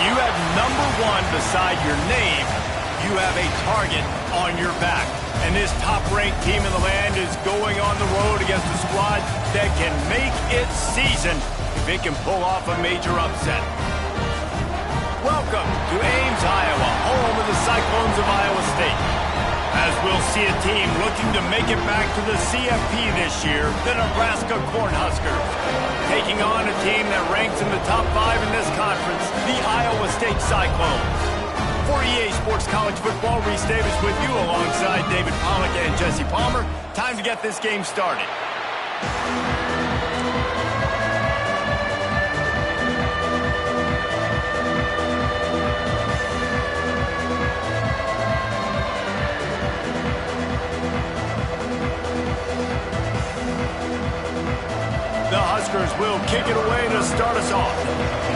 you have number 1 beside your name, you have a target on your back. And this top-ranked team in the land is going on the road against a squad that can make its season if it can pull off a major upset. Welcome to Ames, Iowa, home of the Cyclones of Iowa State. As we'll see a team looking to make it back to the CFP this year, the Nebraska Cornhuskers. Taking on a team that ranks in the top 5 in this conference, the Iowa State Cyclones. For EA Sports College Football, Reese Davis with you alongside David Pollack and Jesse Palmer. Time to get this game started. The Huskers will kick it away to start us off.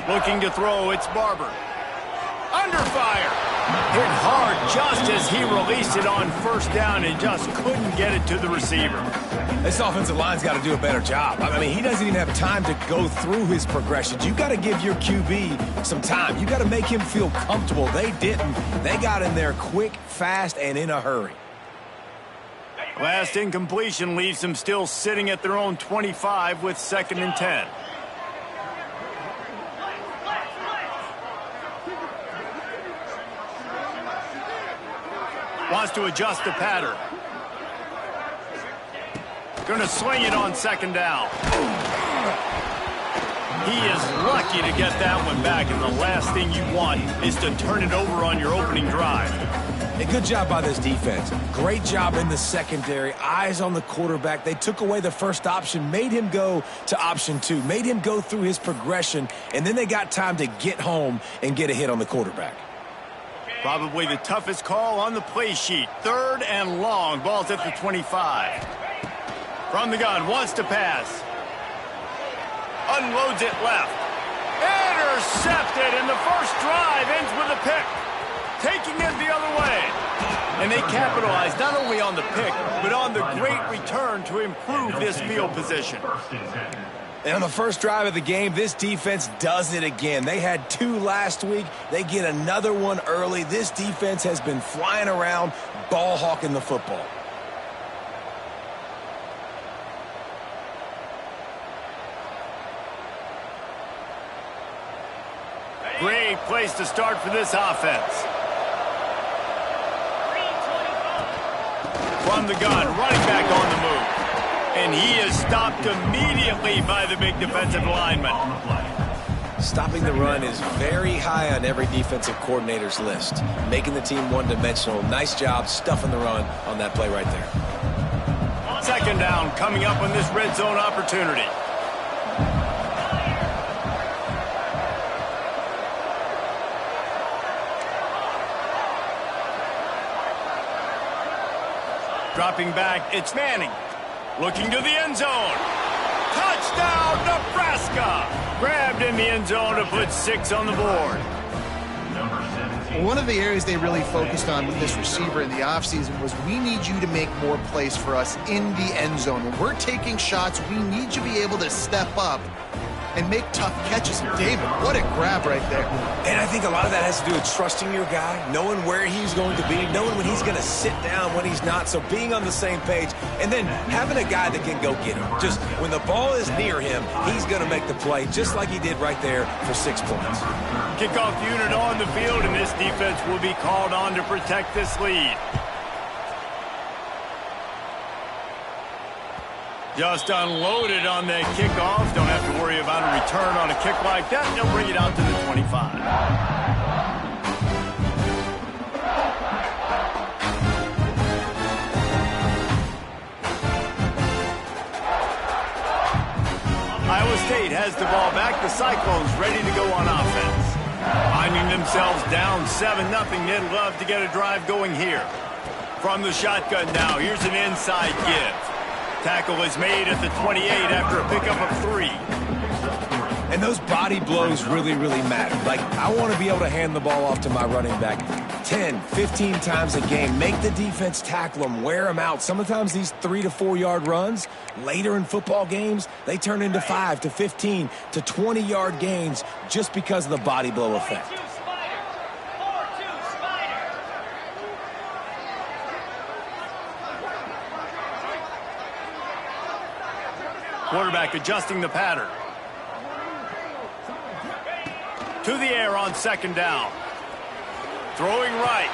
Looking to throw, it's Barber. Under fire. Hit hard just as he released it on first down and just couldn't get it to the receiver. This offensive line's got to do a better job. I mean, he doesn't even have time to go through his progressions. You got to give your QB some time. You got to make him feel comfortable. They didn't. They got in there quick, fast, and in a hurry. Last incompletion leaves them still sitting at their own 25 with 2nd and 10. Wants to adjust the pattern. Going to swing it on second down. He is lucky to get that one back, and the last thing you want is to turn it over on your opening drive. A good job by this defense. Great job in the secondary. Eyes on the quarterback. They took away the first option, made him go to option 2, made him go through his progression, and then they got time to get home and get a hit on the quarterback. Probably the toughest call on the play sheet. 3rd and long. Ball's at the 25. From the gun, wants to pass. Unloads it left. Intercepted, and the first drive ends with a pick. Taking it the other way. And they capitalize not only on the pick, but on the great return to improve this field position. And on the first drive of the game, this defense does it again. They had 2 last week. They get another one early. This defense has been flying around, ball hawking the football. Great place to start for this offense. From the gun, running back on the move. And he is stopped immediately by the big defensive lineman. Stopping the run is very high on every defensive coordinator's list. Making the team one-dimensional. Nice job stuffing the run on that play right there. Second down coming up on this red zone opportunity. Dropping back, it's Manning. Looking to the end zone. Touchdown, Nebraska! Grabbed in the end zone to put 6 on the board. One of the areas they really focused on with this receiver in the offseason was we need you to make more plays for us in the end zone. When we're taking shots, we need you to be able to step up and make tough catches. David, what a grab right there. And I think a lot of that has to do with trusting your guy, knowing where he's going to be, knowing when he's going to sit down, when he's not, so being on the same page, and then having a guy that can go get him. Just when the ball is near him, he's going to make the play, just like he did right there for 6 points. Kickoff unit on the field, and this defense will be called on to protect this lead. Just unloaded on that kickoff. Don't have to worry about a return on a kick like that. They'll bring it out to the 25. Iowa State has the ball back. The Cyclones ready to go on offense. Finding themselves down 7-0. They'd love to get a drive going here. From the shotgun now, here's an inside give. Tackle is made at the 28 after a pickup of 3. And those body blows really, really matter. Like, I want to be able to hand the ball off to my running back 10, 15 times a game. Make the defense tackle them, wear them out. Sometimes these 3 to 4 yard runs, later in football games, they turn into 5 to 15 to 20 yard gains just because of the body blow effect. Quarterback adjusting the pattern. To the air on second down. Throwing right.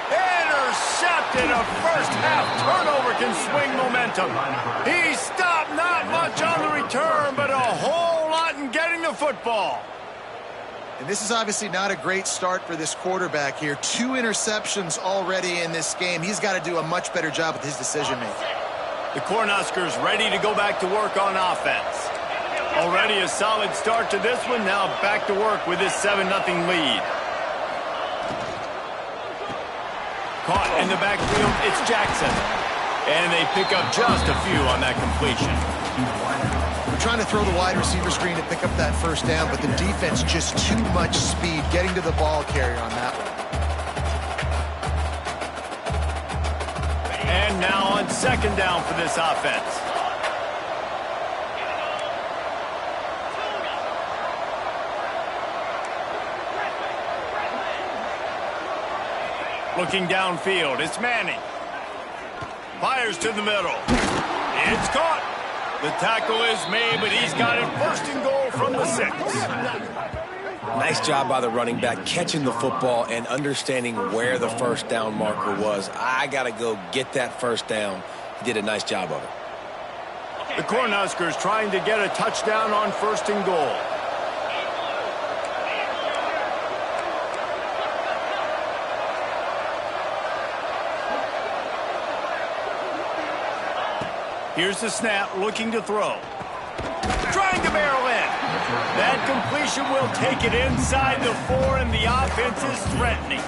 Intercepted. A first half turnover can swing momentum. He stopped, not much on the return, but a whole lot in getting the football. And this is obviously not a great start for this quarterback here. 2 interceptions already in this game. He's got to do a much better job with his decision-making. The Cornhuskers ready to go back to work on offense. Already a solid start to this one. Now back to work with this 7-0 lead. Caught in the backfield, it's Jackson. And they pick up just a few on that completion. We're trying to throw the wide receiver screen to pick up that first down, but the defense just too much speed getting to the ball carrier on that one. And now on second down for this offense. Looking downfield, it's Manning. Fires to the middle. It's caught. The tackle is made, but he's got it first and goal from the 6. Nice job by the running back, catching the football and understanding where the first down marker was. I got to go get that first down. He did a nice job of it. The Cornhuskers trying to get a touchdown on 1st and goal. Here's the snap, looking to throw. Trying to barrel in. That completion will take it inside the 4, and the offense is threatening.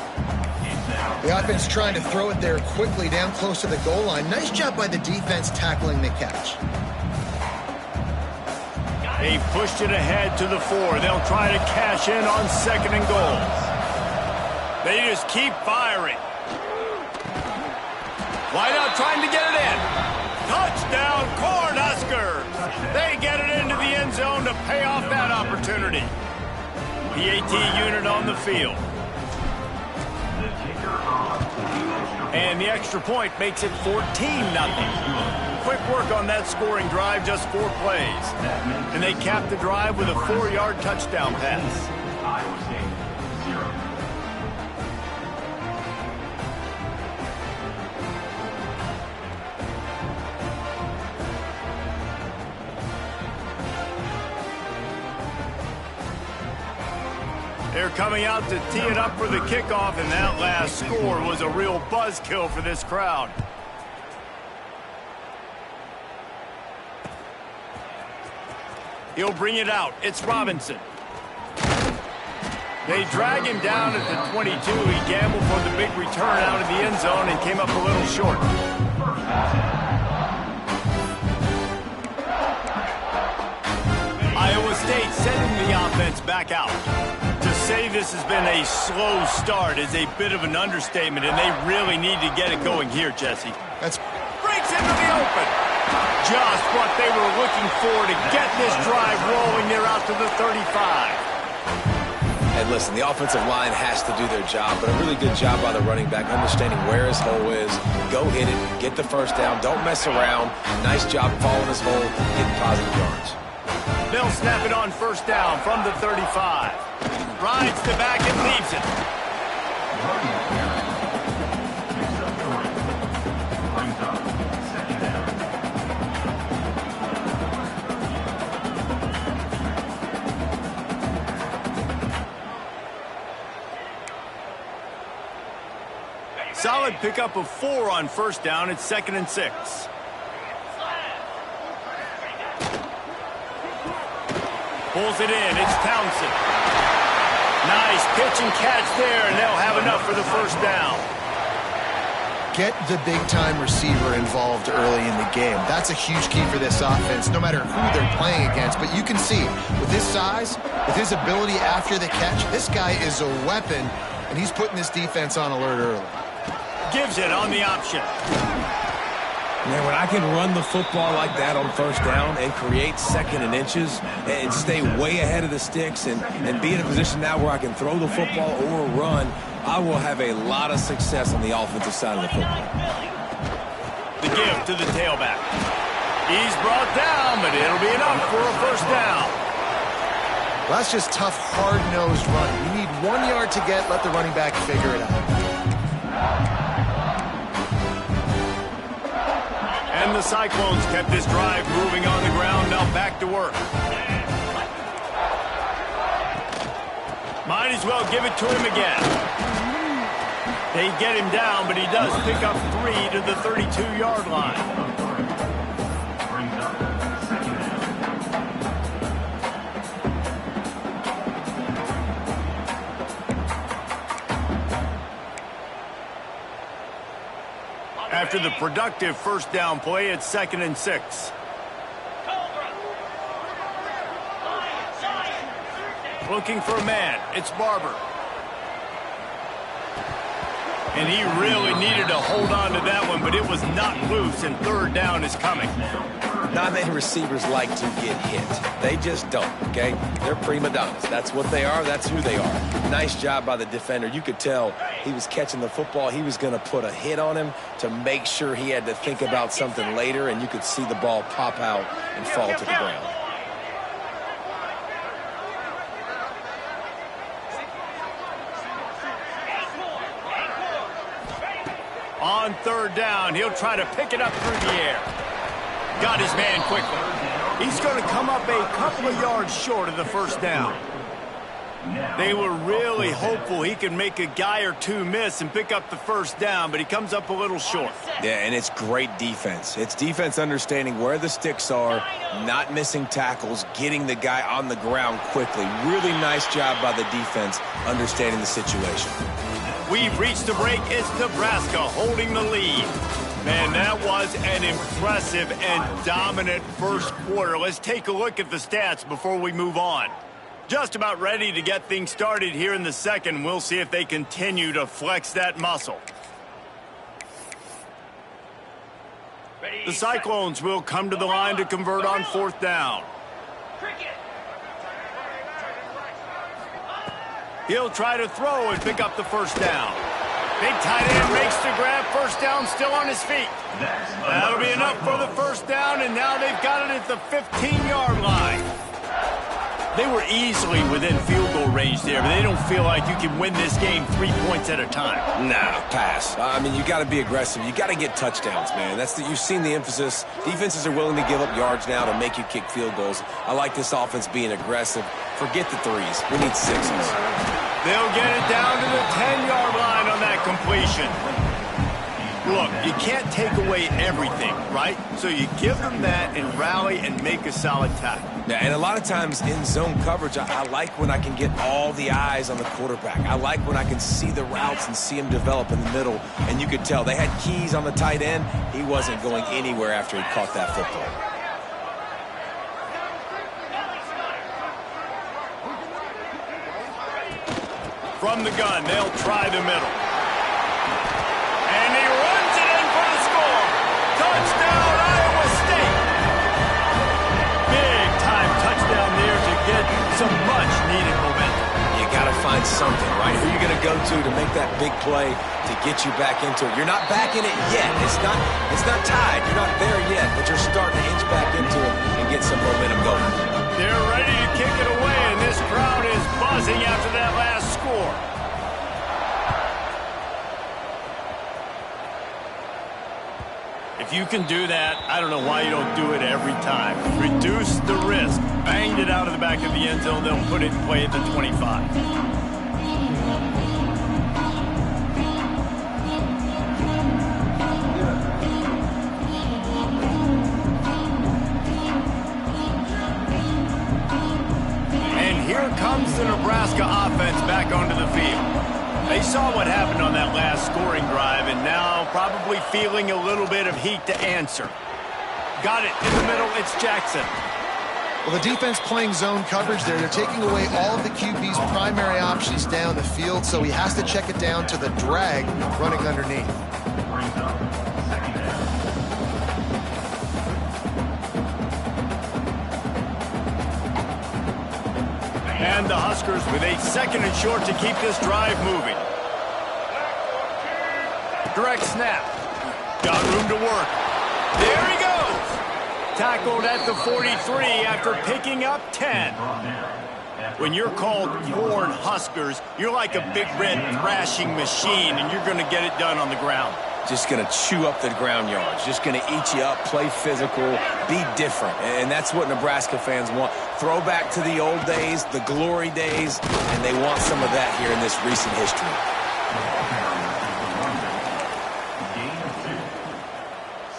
The offense trying to throw it there quickly down close to the goal line. Nice job by the defense tackling the catch. They pushed it ahead to the 4. They'll try to cash in on 2nd and goal. They just keep firing. Wideout trying to get it in. Touchdown, Cornhuskers! They get it into the end zone to pay off that opportunity. PAT unit on the field. And the extra point makes it 14-0. Quick work on that scoring drive, just 4 plays. And they cap the drive with a 4-yard touchdown pass. They're coming out to tee it up for the kickoff, and that last score was a real buzzkill for this crowd. He'll bring it out. It's Robinson. They drag him down at the 22. He gambled for the big return out of the end zone and came up a little short. Iowa State sending the offense back out. To say this has been a slow start is a bit of an understatement, and they really need to get it going here, Jesse. That's breaks into the open. Just what they were looking for to get this drive rolling. They're out to the 35. And listen, the offensive line has to do their job, but a really good job by the running back, understanding where his hole is. Go hit it, get the first down, don't mess around. Nice job following his hole, getting positive yards. They'll snap it on 1st down from the 35. Rides the back and leaves it. Solid pickup of 4 on 1st down. It's 2nd and 6. Pulls it in. It's Townsend. Nice pitch and catch there, and they'll have enough for the 1st down. Get the big-time receiver involved early in the game. That's a huge key for this offense, no matter who they're playing against. But you can see, with his size, with his ability after the catch, this guy is a weapon, and he's putting this defense on alert early. Gives it on the option. Man, when I can run the football like that on 1st down and create 2nd and inches and stay way ahead of the sticks and be in a position now where I can throw the football or run, I will have a lot of success on the offensive side of the football. The give to the tailback. He's brought down, but it'll be enough for a 1st down. Well, that's just tough, hard-nosed running. You need 1 yard to get, let the running back figure it out. And the Cyclones kept this drive moving on the ground. Now back to work. Might as well give it to him again. They get him down, but he does pick up 3 to the 32-yard line. After the productive 1st down play, it's 2nd and 6. Looking for a man. It's Barber. And he really needed to hold on to that one, but it was not loose, and 3rd down is coming. Not many receivers like to get hit. They just don't, okay? They're prima donnas. That's what they are. That's who they are. Nice job by the defender. You could tell he was catching the football. He was going to put a hit on him to make sure he had to think about something later, and you could see the ball pop out and fall to the ground. On third down, he'll try to pick it up through the air. Got his man quickly. He's going to come up a couple of yards short of the first down. They were really hopeful he could make a guy or two miss and pick up the first down, but he comes up a little short. Yeah, and it's great defense. It's defense understanding where the sticks are, not missing tackles, getting the guy on the ground quickly. Really nice job by the defense understanding the situation. We've reached the break. It's Nebraska holding the lead. Man, that was an impressive and dominant first quarter. Let's take a look at the stats before we move on. Just about ready to get things started here in the second. We'll see if they continue to flex that muscle. The Cyclones will come to the line to convert on fourth down. He'll try to throw and pick up the first down. Big tight end makes the grab. First down, still on his feet. That'll be enough for the first down, and now they've got it at the 15-yard line. They were easily within field goal range there, but they don't feel like you can win this game 3 points at a time. Nah, pass. I mean, you got to be aggressive. You got to get touchdowns, man. You've seen the emphasis. Defenses are willing to give up yards now to make you kick field goals. I like this offense being aggressive. Forget the threes. We need sixes. They'll get it down to the 10-yard line on that completion. Look, you can't take away everything, right? So you give them that and rally and make a solid tackle. Yeah, and a lot of times in zone coverage, I like when I can get all the eyes on the quarterback. I like when I can see the routes and see him develop in the middle. And you could tell they had keys on the tight end. He wasn't going anywhere after he caught that football. From the gun, they'll try the middle. And he runs it in for the score. Touchdown, Iowa State. Big time touchdown there to get some much needed momentum. You got to find something, right? Who are you going to go to make that big play to get you back into it? You're not back in it yet. It's not tied. You're not there yet, but you're starting to inch back into it and get some momentum going. They're ready to kick it away, and this crowd is buzzing after that last score. If you can do that, I don't know why you don't do it every time. Reduce the risk. Banged it out of the back of the end zone. They'll put it in play at the 25. And here comes the Nebraska offense back onto the field. They saw what happened on that last scoring drive, and now probably feeling a little bit of heat to answer. Got it in the middle. It's Jackson. Well, the defense playing zone coverage there. They're taking away all of the QB's primary options down the field, so he has to check it down to the drag running underneath. And the Huskers with a second and short to keep this drive moving. Direct snap. Got room to work. There he goes. Tackled at the 43 after picking up 10. When you're called Horned Huskers, you're like a big red thrashing machine, and you're going to get it done on the ground. Just going to chew up the ground yards. Just going to eat you up, play physical, be different. And that's what Nebraska fans want. Throw back to the old days, the glory days, and they want some of that here in this recent history.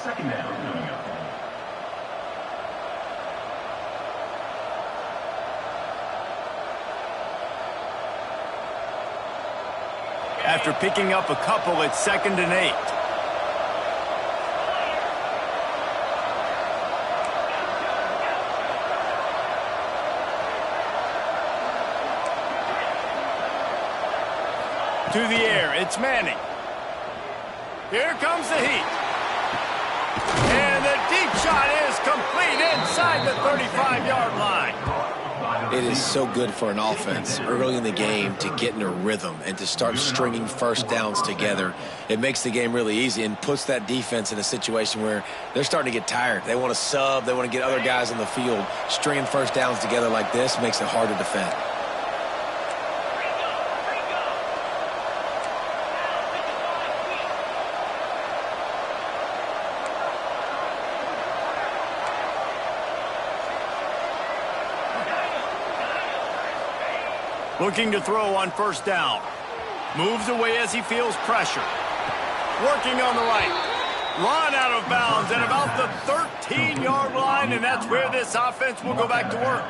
Second down coming up. After picking up a couple, it's 2nd and 8. To the air, it's Manning. Here comes the heat. And the deep shot is complete inside the 35-yard line. It is so good for an offense early in the game to get in a rhythm and to start stringing first downs together. It makes the game really easy and puts that defense in a situation where they're starting to get tired. They want to sub. They want to get other guys on the field. Stringing first downs together like this makes it hard to defend. Looking to throw on first down. Moves away as he feels pressure. Working on the right. Run out of bounds at about the 13-yard line, and that's where this offense will go back to work.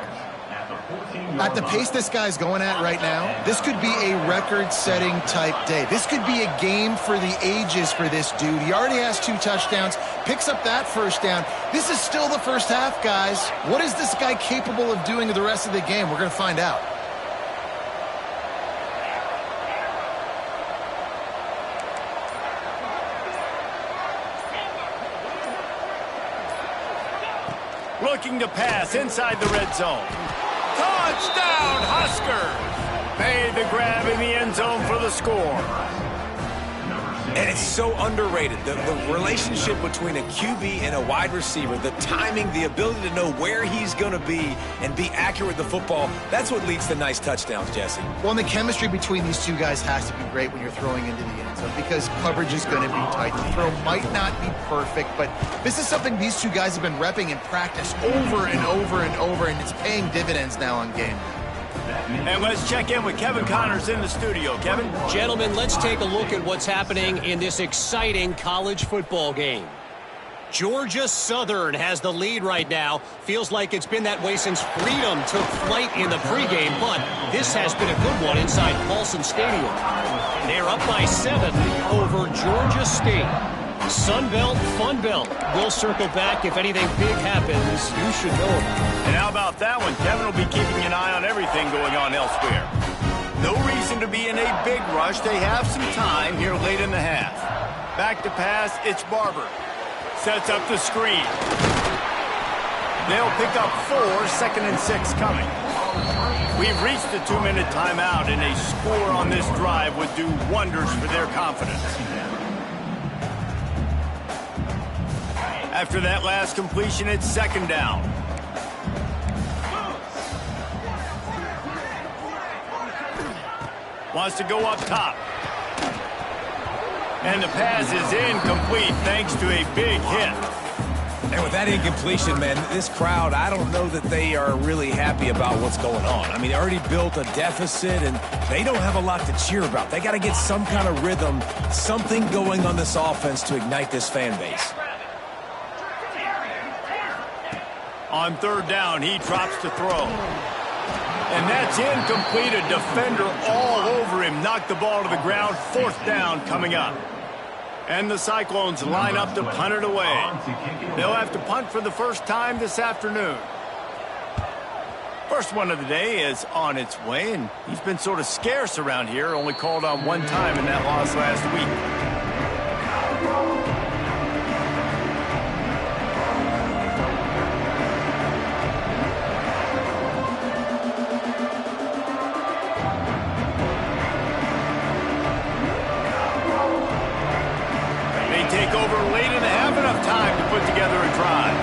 At the pace this guy's going at right now, this could be a record-setting type day. This could be a game for the ages for this dude. He already has 2 touchdowns, picks up that first down. This is still the first half, guys. What is this guy capable of doing the rest of the game? We're going to find out. Looking to pass inside the red zone. Touchdown, Huskers! Made the grab in the end zone for the score. And it's so underrated. The relationship between a QB and a wide receiver, the timing, the ability to know where he's going to be and be accurate with the football, that's what leads to nice touchdowns, Jesse. Well, and the chemistry between these two guys has to be great when you're throwing into the end zone because coverage is going to be tight. The throw might not be perfect, but this is something these two guys have been repping in practice over and over and over, and it's paying dividends now on game day. And let's check in with Kevin Connors in the studio. Kevin? Gentlemen, let's take a look at what's happening in this exciting college football game. Georgia Southern has the lead right now. Feels like it's been that way since Freedom took flight in the pregame, but this has been a good one inside Paulson Stadium. They're up by 7 over Georgia State. Sunbelt, Funbelt. We'll circle back if anything big happens. You should know about it. And how about that one? Kevin will be keeping an eye on everything going on elsewhere. No reason to be in a big rush. They have some time here late in the half. Back to pass, it's Barber. Sets up the screen. They'll pick up 4, 2nd and 6 coming. We've reached the 2-minute timeout, and a score on this drive would do wonders for their confidence. After that last completion, it's 2nd down. Wants to go up top. And the pass is incomplete thanks to a big hit. And with that incompletion, man, this crowd, I don't know that they are really happy about what's going on. I mean, they already built a deficit, and they don't have a lot to cheer about. They got to get some kind of rhythm, something going on this offense to ignite this fan base. On 3rd down, he drops to throw. And that's incomplete. A defender all over him. Knocked the ball to the ground. 4th down coming up. And the Cyclones line up to punt it away. They'll have to punt for the first time this afternoon. First one of the day is on its way, and he's been sort of scarce around here. Only called on 1 time in that loss last week. Take over late in the half, enough time to put together a drive.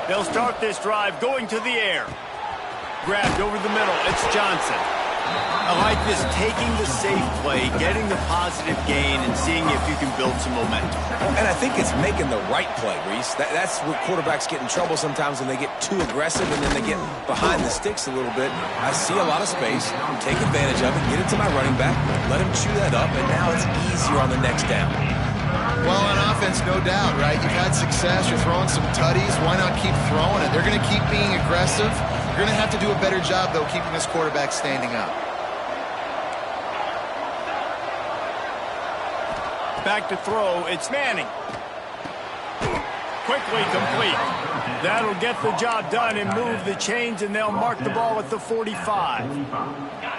They'll start this drive going to the air. Grabbed over the middle. It's Johnson. I like this, taking the safe play, getting the positive gain, and seeing if you can build some momentum. And I think it's making the right play, Reese. That's where quarterbacks get in trouble sometimes when they get too aggressive and then they get behind the sticks a little bit. I see a lot of space, take advantage of it, get it to my running back, let him chew that up, and now it's easier on the next down. Well, on offense, no doubt, right? You've had success. You're throwing some tutties. Why not keep throwing it? They're going to keep being aggressive. You're going to have to do a better job, though, keeping this quarterback standing up. Back to throw, it's Manning. Quickly complete. That'll get the job done and move the chains, and they'll mark the ball at the 45.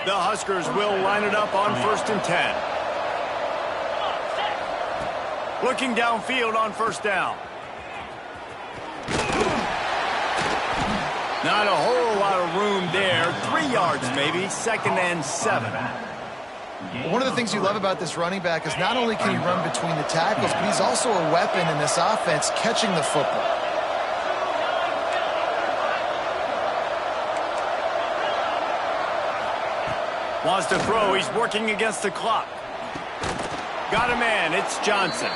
The Huskers will line it up on 1st and 10. Looking downfield on 1st down. Not a whole lot of room there. 3 yards maybe, 2nd and 7. One of the things you love about this running back is not only can he run between the tackles, but he's also a weapon in this offense catching the football. Wants to throw. He's working against the clock. Got a man. It's Johnson.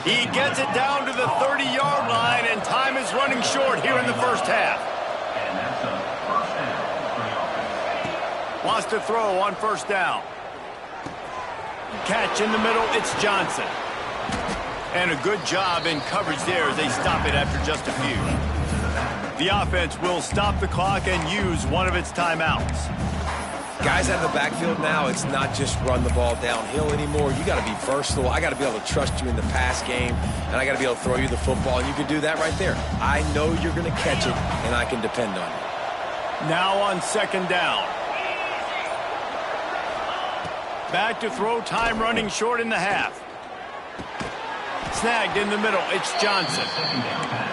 He gets it down to the 30-yard line, and time is running short here in the first half. And that's a first down for the offense. Wants to throw on first down. Catch in the middle. It's Johnson. And a good job in coverage there as they stop it after just a few. The offense will stop the clock and use one of its timeouts. Guys out of the backfield now, it's not just run the ball downhill anymore. You got to be versatile. I got to be able to trust you in the pass game, and I got to be able to throw you the football, and you can do that right there. I know you're going to catch it, and I can depend on you. Now on second down. Back to throw, time running short in the half. Snagged in the middle, it's Johnson.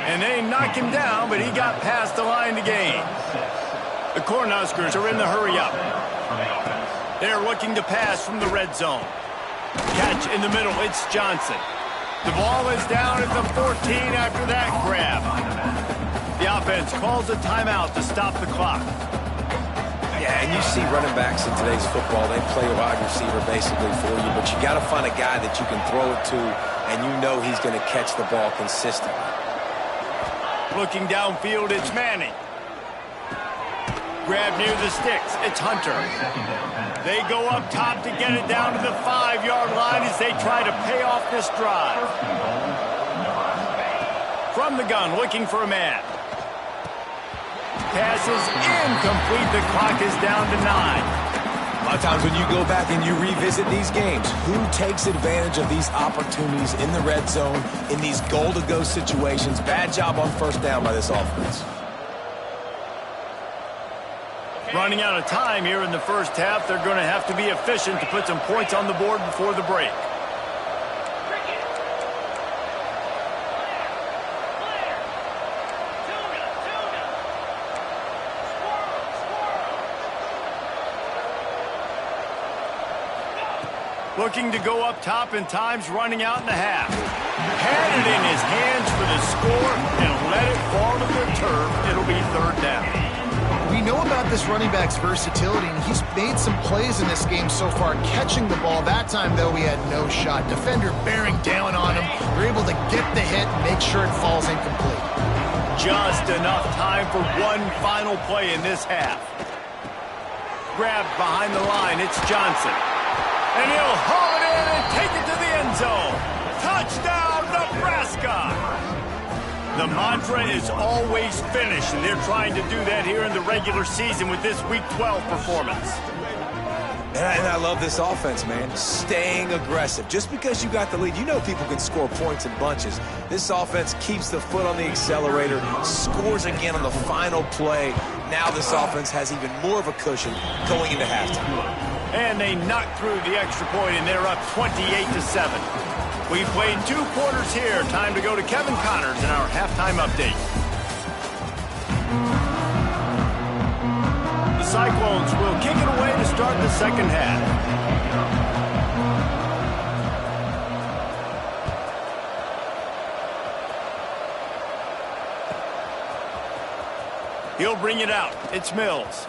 And they knock him down, but he got past the line to gain. The Cornhuskers are in the hurry-up. They're looking to pass from the red zone. Catch in the middle, it's Johnson. The ball is down at the 14 after that grab. The offense calls a timeout to stop the clock. Yeah, and you see running backs in today's football, they play a wide receiver basically for you, but you got to find a guy that you can throw it to, and you know he's going to catch the ball consistently. Looking downfield, it's Manning. Grab near the sticks, it's Hunter. They go up top to get it down to the 5-yard line as they try to pay off this drive. From the gun, looking for a man. Pass is incomplete. The clock is down to 9. A lot of times when you go back and you revisit these games, who takes advantage of these opportunities in the red zone, in these goal-to-go situations? Bad job on first down by this offense. Running out of time here in the first half. They're going to have to be efficient to put some points on the board before the break. Looking to go up top, and time's running out in the half. Had it in his hands for the score and let it fall to the turf. It'll be third down. We know about this running back's versatility, and he's made some plays in this game so far, catching the ball. That time, though, he had no shot. Defender bearing down on him. They're able to get the hit and make sure it falls incomplete. Just enough time for one final play in this half. Grabbed behind the line, it's Johnson. And he'll haul it in and take it to the end zone. Touchdown, Nebraska! The mantra is always finish, and they're trying to do that here in the regular season with this Week 12 performance. And I love this offense, man. Staying aggressive. Just because you got the lead, you know people can score points in bunches. This offense keeps the foot on the accelerator, scores again on the final play. Now this offense has even more of a cushion going into halftime. And they knock through the extra point, and they're up 28-7. We've played 2 quarters here. Time to go to Kevin Connors in our halftime update. The Cyclones will kick it away to start the second half. He'll bring it out. It's Mills.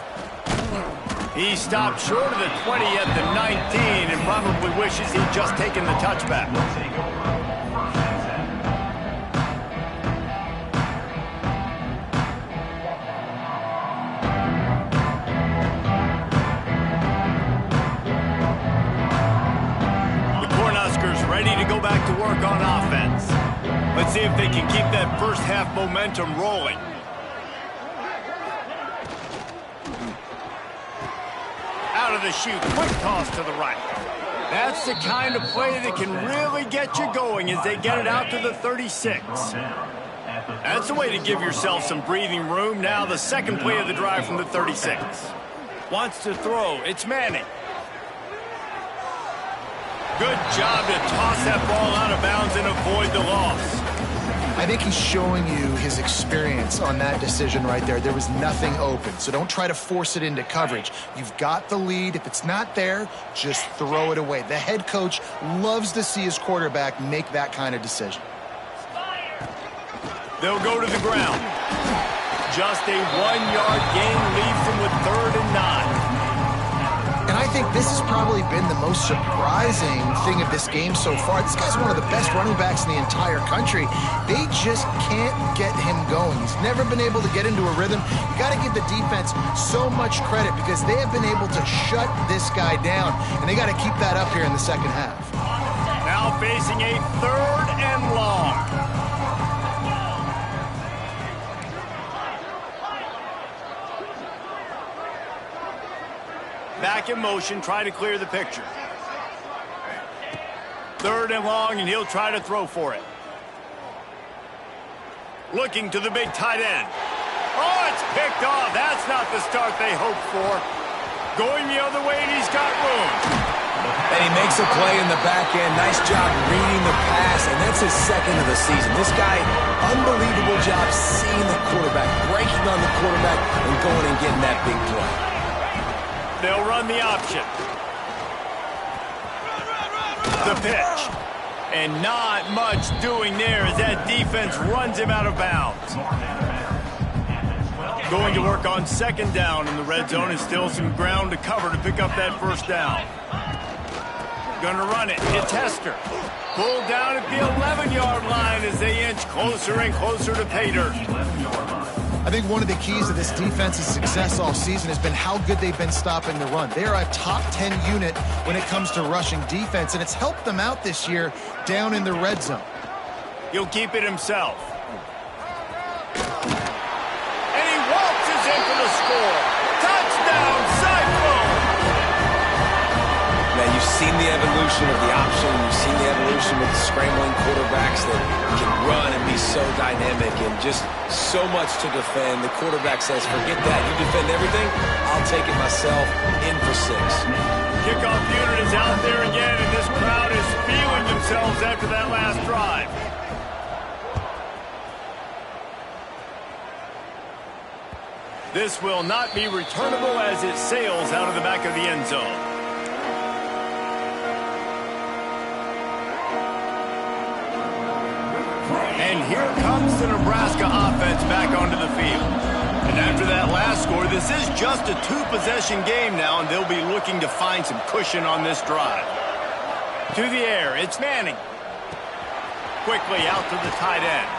He stopped short of the 20 at the 19 and probably wishes he'd just taken the touchback. The Cornhuskers ready to go back to work on offense. Let's see if they can keep that first half momentum rolling. Out of the chute, quick toss to the right. That's the kind of play that can really get you going as they get it out to the 36. That's a way to give yourself some breathing room. Now the second play of the drive from the 36. Wants to throw. It's Manning. Good job to toss that ball out of bounds and avoid the loss. I think he's showing you his experience on that decision right there. There was nothing open, so don't try to force it into coverage. You've got the lead. If it's not there, just throw it away. The head coach loves to see his quarterback make that kind of decision. They'll go to the ground. Just a 1-yard gain leaves them with 3rd and 9. And I think this has probably been the most surprising thing of this game so far. This guy's one of the best running backs in the entire country. They just can't get him going. He's never been able to get into a rhythm. You got to give the defense so much credit because they have been able to shut this guy down, and they got to keep that up here in the second half. Now facing a 3rd and long. Back in motion, try to clear the picture. 3rd and long, and he'll try to throw for it. Looking to the big tight end. Oh, it's picked off. That's not the start they hoped for. Going the other way, and he's got room. And he makes a play in the back end. Nice job reading the pass, and that's his 2nd of the season. This guy, unbelievable job seeing the quarterback, breaking on the quarterback, and going and getting that big play. They'll run the option. The pitch. And not much doing there as that defense runs him out of bounds. Going to work on 2nd down in the red zone, and still some ground to cover to pick up that 1st down. Gonna run it. It's Hester. Pulled down at the 11-yard line as they inch closer and closer to pay dirt. I think one of the keys to this defense's success all season has been how good they've been stopping the run. They are a top 10 unit when it comes to rushing defense, and it's helped them out this year down in the red zone. He'll keep it himself. And he waltzes in for the score. Touchdown, Cyclone! Now, you've seen the evolution of the option. You've seen the evolution with scrambling quarterbacks that can run and be so dynamic and just so much to defend. The quarterback says, forget that. You defend everything, I'll take it myself. In for 6. Kickoff unit is out there again, and this crowd is feeling themselves after that last drive. This will not be returnable as it sails out of the back of the end zone. And here comes the Nebraska offense back onto the field. And after that last score, this is just a 2-possession game now, and they'll be looking to find some cushion on this drive. To the air, it's Manning. Quickly out to the tight end.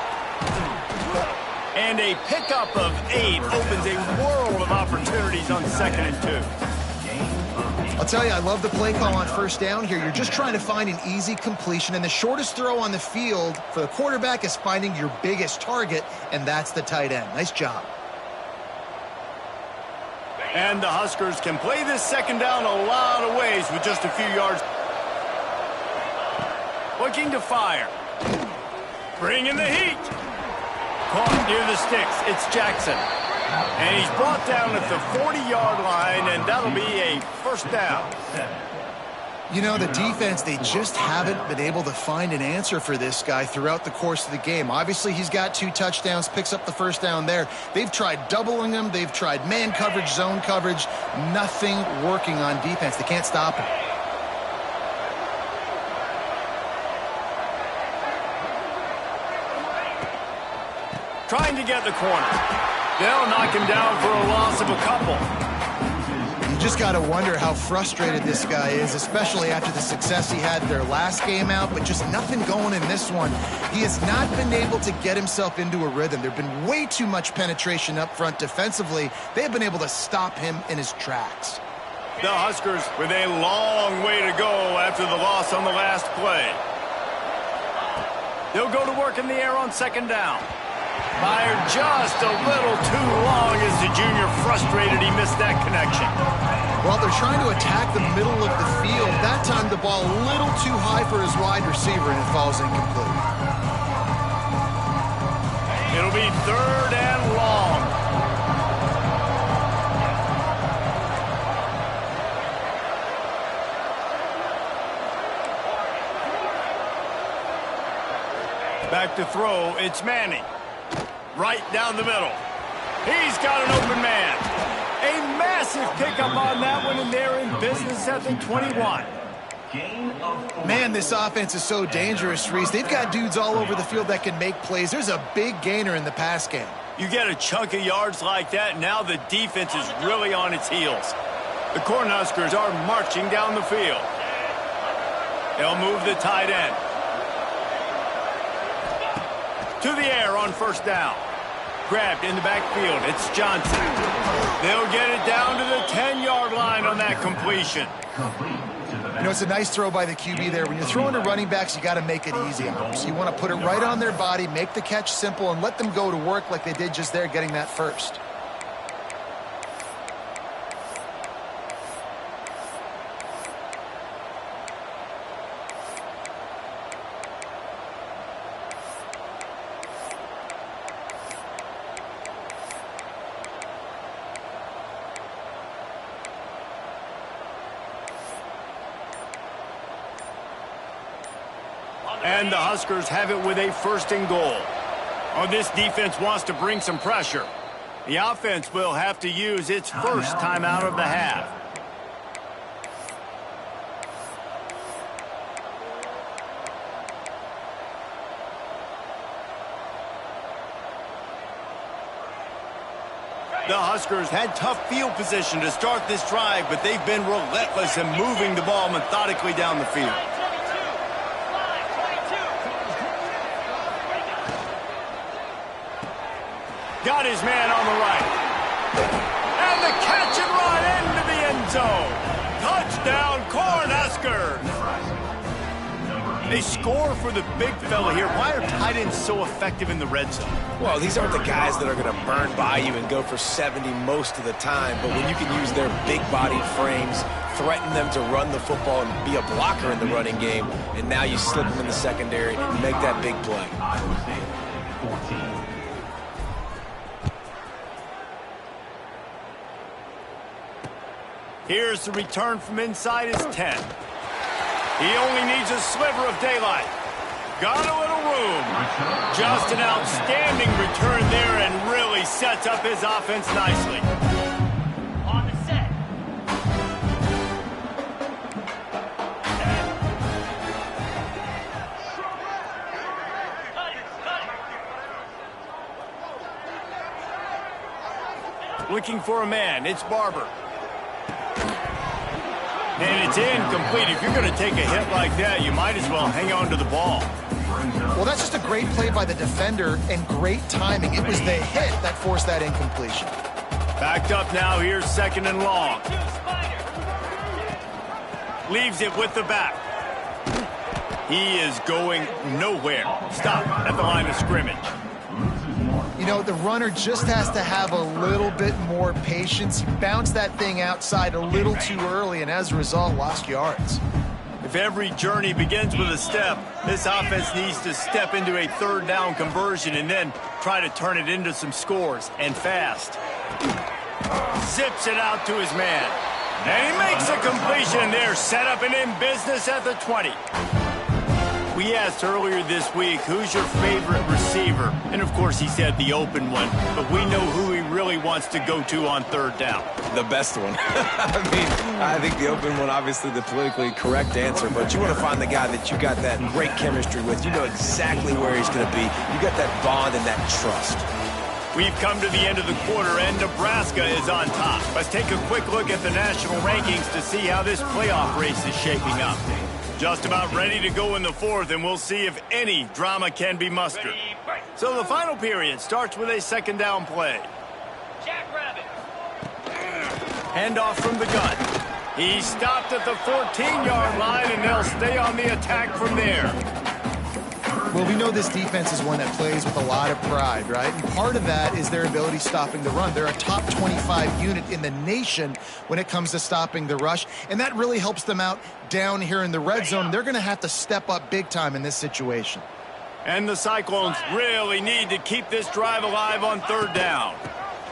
And a pickup of 8 opens a world of opportunities on 2nd and 2. I'll tell you, I love the play call on 1st down here. You're just trying to find an easy completion, and the shortest throw on the field for the quarterback is finding your biggest target, and that's the tight end. Nice job. And the Huskers can play this 2nd down a lot of ways with just a few yards. Looking to fire. Bringing the heat. Caught near the sticks. It's Jackson. And he's brought down at the 40-yard line, and that'll be a 1st down. You know, the defense, they just haven't been able to find an answer for this guy throughout the course of the game. Obviously, he's got 2 touchdowns, picks up the 1st down there. They've tried doubling him. They've tried man coverage, zone coverage. Nothing working on defense. They can't stop him. Trying to get the corner. They'll knock him down for a loss of a couple. You just got to wonder how frustrated this guy is, especially after the success he had their last game out, but just nothing going in this one. He has not been able to get himself into a rhythm. There have been way too much penetration up front defensively. They have been able to stop him in his tracks. The Huskers with a long way to go after the loss on the last play. They'll go to work in the air on 2nd down. Fired just a little too long as the junior frustrated he missed that connection. Well, they're trying to attack the middle of the field. That time the ball a little too high for his wide receiver, and it falls incomplete. It'll be 3rd and long. Back to throw, it's Manning. Right down the middle. He's got an open man. A massive pickup on that one, and they're in business at the 21. Man, this offense is so dangerous, Reese. They've got dudes all over the field that can make plays. There's a big gainer in the pass game. You get a chunk of yards like that, now the defense is really on its heels. The Cornhuskers are marching down the field. They'll move the tight end. To the air on first down. Grabbed in the backfield. It's Johnson. They'll get it down to the 10-yard line on that completion. You know, it's a nice throw by the QB there. When you're throwing to running backs, you got to make it easy on them. So you want to put it right on their body, make the catch simple, and let them go to work like they did just there, getting that first. And the Huskers have it with a first and goal. Oh, this defense wants to bring some pressure. The offense will have to use its first timeout of the half. The Huskers had tough field position to start this drive, but they've been relentless in moving the ball methodically down the field. Got his man on the right. And the catch and run into the end zone. Touchdown, Cornhuskers. They score for the big fella here. Why are tight ends so effective in the red zone? Well, these aren't the guys that are going to burn by you and go for 70 most of the time, but when you can use their big-bodied frames, threaten them to run the football and be a blocker in the running game, and now you slip them in the secondary and make that big play. Here's the return from inside his 10. He only needs a sliver of daylight. Got a little room. Just an outstanding return there and really sets up his offense nicely. On the set. Looking for a man. It's Barber. And it's incomplete. If you're going to take a hit like that, you might as well hang on to the ball. Well, that's just a great play by the defender and great timing. It was the hit that forced that incompletion. Backed up now. Here's second and long. Leaves it with the back. He is going nowhere. Stop at the line of scrimmage. You know, the runner just has to have a little bit more patience. He bounced that thing outside a little too early, and as a result, lost yards. If every journey begins with a step, this offense needs to step into a third down conversion and then try to turn it into some scores, and fast. Zips it out to his man. And he makes a completion there, set up and in business at the 20. We asked earlier this week, who's your favorite receiver? And, of course, he said the open one. But we know who he really wants to go to on third down. The best one. I think the open one, obviously the politically correct answer, but you want to find the guy that you got that great chemistry with. You know exactly where he's going to be. You got that bond and that trust. We've come to the end of the quarter, and Nebraska is on top. Let's take a quick look at the national rankings to see how this playoff race is shaping up. Just about ready to go in the fourth, and we'll see if any drama can be mustered. So the final period starts with a second down play. Jackrabbit. Handoff from the gun. He stopped at the 14-yard line, and they'll stay on the attack from there. Well, we know this defense is one that plays with a lot of pride, right? And part of that is their ability stopping the run. They're a top 25 unit in the nation when it comes to stopping the rush, and that really helps them out down here in the red zone. They're going to have to step up big time in this situation. And the Cyclones really need to keep this drive alive on third down.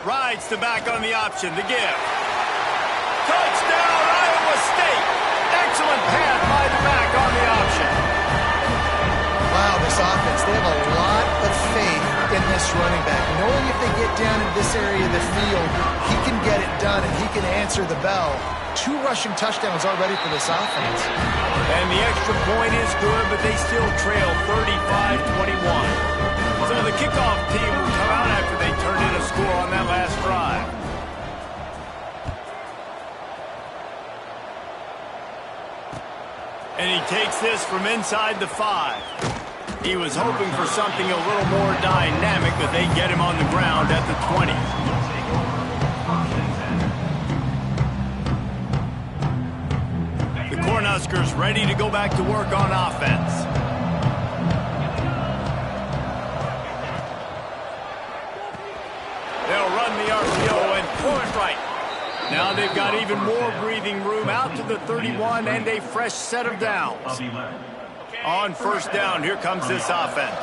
Rides the back on the option, the give. Touchdown, Iowa State! Excellent pass by the back on the option. Wow, this offense, they have a lot of faith in this running back. Knowing if they get down in this area of the field, he can get it done and he can answer the bell. 2 rushing touchdowns already for this offense. And the extra point is good, but they still trail 35-21. So the kickoff team will come out after they turn in a score on that last drive. And he takes this from inside the 5. He was hoping for something a little more dynamic, but they get him on the ground at the 20. The Cornhuskers ready to go back to work on offense. They'll run the RPO and throw it right. Now they've got even more breathing room out to the 31 and a fresh set of downs. On first down, here comes this offense.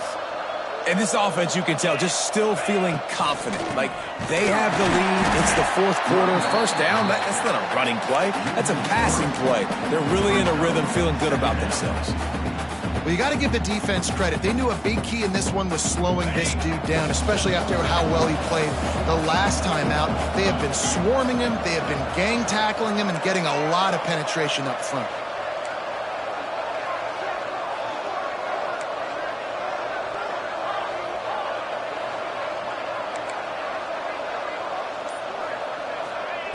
And this offense, you can tell, just still feeling confident. Like, they have the lead. It's the fourth quarter. First down, that's not a running play. That's a passing play. They're really in a rhythm, feeling good about themselves. Well, you got to give the defense credit. They knew a big key in this one was slowing this dude down, especially after how well he played the last time out. They have been swarming him. They have been gang tackling him and getting a lot of penetration up front.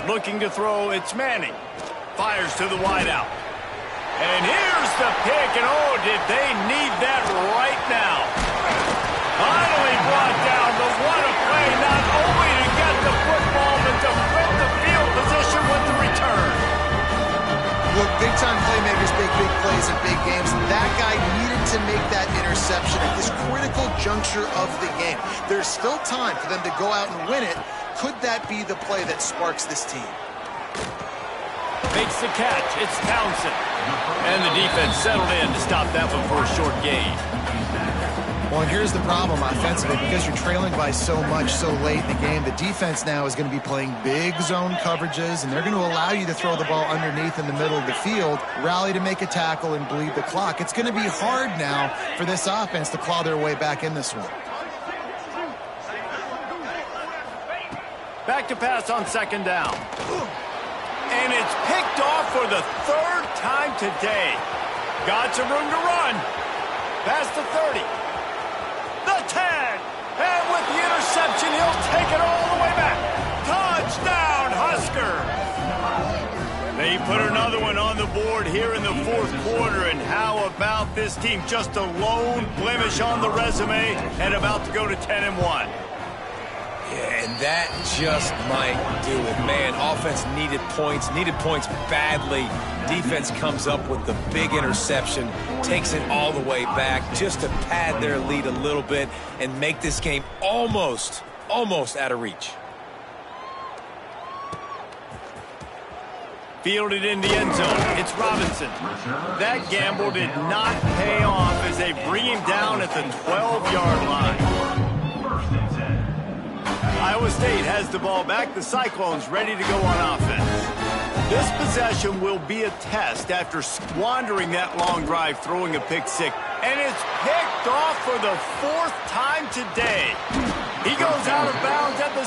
Looking to throw, it's Manning. Fires to the wideout. And here's the pick, and oh, did they need that right now. Finally brought down, but what a play, not only to get the football, but to flip the field position with the return. Look, big-time playmakers make big plays in big games. That guy needed to make that interception at this critical juncture of the game. There's still time for them to go out and win it. Could that be the play that sparks this team? Makes the catch. It's Townsend. And the defense settled in to stop that one for a short gain. Well, and here's the problem offensively. Because you're trailing by so much so late in the game, the defense now is going to be playing big zone coverages, and they're going to allow you to throw the ball underneath in the middle of the field, rally to make a tackle, and bleed the clock. It's going to be hard now for this offense to claw their way back in this one. Back to pass on second down. And it's picked off for the third time today. Got some room to run. Past the 30. The 10. And with the interception, he'll take it all the way back. Touchdown, Husker. They put another one on the board here in the fourth quarter. And how about this team? Just a lone blemish on the resume and about to go to 10-1. Yeah, and that just might do it. Man, offense needed points badly. Defense comes up with the big interception, takes it all the way back just to pad their lead a little bit and make this game almost out of reach. Fielded in the end zone. It's Robinson. That gamble did not pay off as they bring him down at the 12-yard line. Iowa State has the ball back. The Cyclones ready to go on offense. This possession will be a test after squandering that long drive, throwing a pick six. And it's picked off for the fourth time today. He goes out of bounds at the